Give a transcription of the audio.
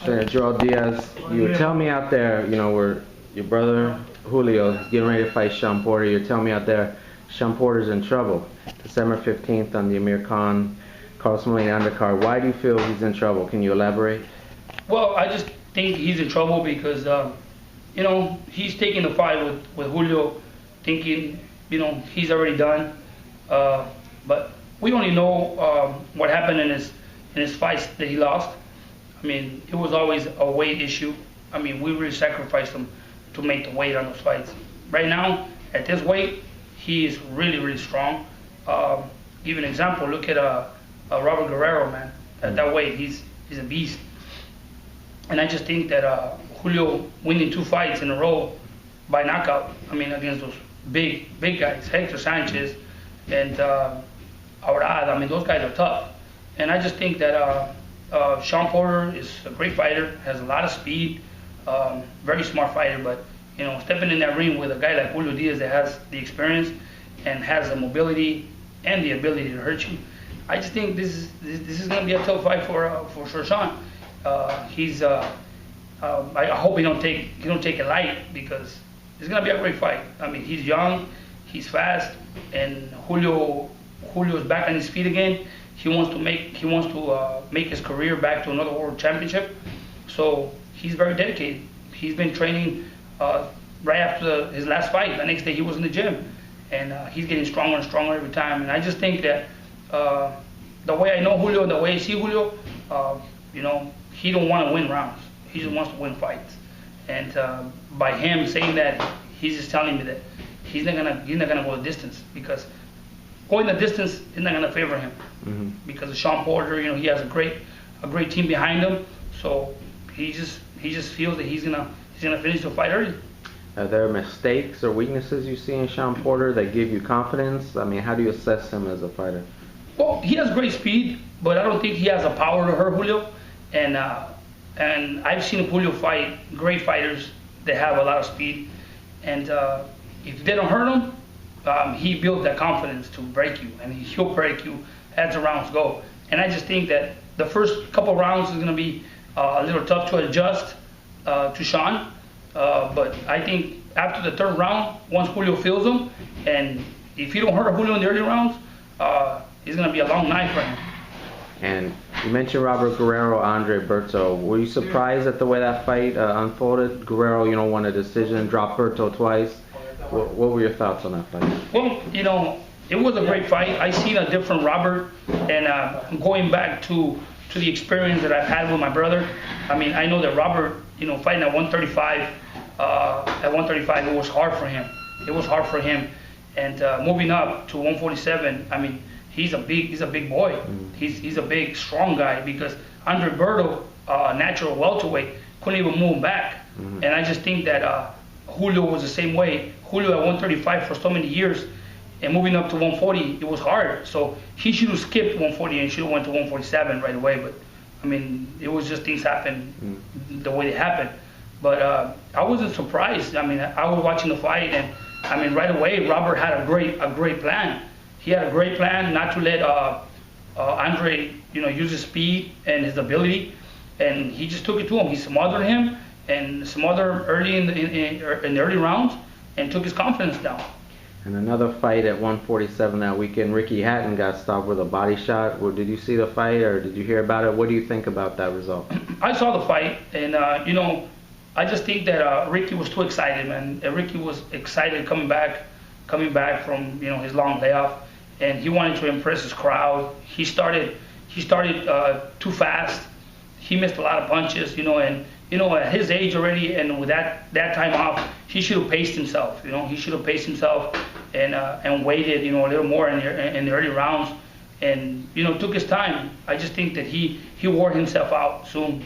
Joel Diaz, you tell me out there, you know, where your brother Julio is getting ready to fight Shawn Porter. You're telling me out there Shawn Porter's in trouble. December 15th on the Amir Khan-Carlos Molina undercard. Why do you feel he's in trouble? Can you elaborate? Well, I just think he's in trouble because, you know, he's taking the fight with Julio thinking, you know, he's already done. But we only know what happened in his fights that he lost. I mean, it was always a weight issue. I mean, we really sacrificed him to make the weight on those fights. Right now, at this weight, he is really, really strong. Give an example, look at Robert Guerrero, man. At that weight, he's a beast. And I just think that Julio winning 2 fights in a row by knockout, I mean, against those big guys, Hector Sanchez and Aurad, I mean, those guys are tough. And I just think that Shawn Porter is a great fighter, has a lot of speed, very smart fighter, but you know, stepping in that ring with a guy like Julio Diaz that has the experience and has the mobility and the ability to hurt you, I just think this is going to be a tough fight for Shawn. I hope he don't take it light because it's going to be a great fight. I mean, he's young, he's fast, and Julio's back on his feet again. He wants to make his career back to another world championship. So he's very dedicated. He's been training right after his last fight. The next day he was in the gym, and he's getting stronger and stronger every time. And I just think that the way I know Julio, the way I see Julio, you know, he don't want to win rounds. He just wants to win fights. And by him saying that, he's just telling me that he's not gonna go the distance, because going the distance is not going to favor him. Because of Shawn Porter, you know, he has a great team behind him. So he just feels that he's gonna finish the fight early. Are there mistakes or weaknesses you see in Shawn Porter that give you confidence? I mean, how do you assess him as a fighter? Well, he has great speed, but I don't think he has the power to hurt Julio. And I've seen Julio fight great fighters that have a lot of speed. And if they don't hurt him, he built that confidence to break you, and he'll break you as the rounds go. And I just think that the first couple rounds is going to be a little tough to adjust to Shawn, but I think after the 3rd round, once Julio feels him, and if you don't hurt Julio in the early rounds, it's going to be a long night for him. And you mentioned Robert Guerrero, Andre Berto. Were you surprised at the way that fight unfolded? Guerrero, you know, won a decision, dropped Berto twice. What were your thoughts on that fight? Well, you know, it was a great fight. I seen a different Robert, and going back to the experience that I've had with my brother. I mean, I know that Robert, you know, fighting at 135, it was hard for him. It was hard for him, and moving up to 147. I mean, he's a big boy. He's a big, strong guy, because Andre Berto, natural welterweight, couldn't even move him back. And I just think that Julio was the same way. Julio at 135 for so many years, and moving up to 140, it was hard. So he should have skipped 140 and should have went to 147 right away. But I mean, it was just things happen the way they happened. But I wasn't surprised. I mean, I was watching the fight, and I mean, right away, Robert had a great plan. He had a great plan not to let Andre, you know, use his speed and his ability, and he just took it to him. He smothered him and smothered early in the early rounds, and took his confidence down. And another fight at 147 that weekend, Ricky Hatton got stopped with a body shot. Well, did you see the fight, or did you hear about it? What do you think about that result? I saw the fight, and you know, I just think that Ricky was too excited, man. Ricky was excited coming back from, you know, his long layoff, and he wanted to impress his crowd. He started too fast. He missed a lot of punches, you know, and you know, at his age already, and with that time off, he should have paced himself. You know, he should have paced himself and waited, you know, a little more in the early rounds, and you know, took his time. I just think that he wore himself out soon.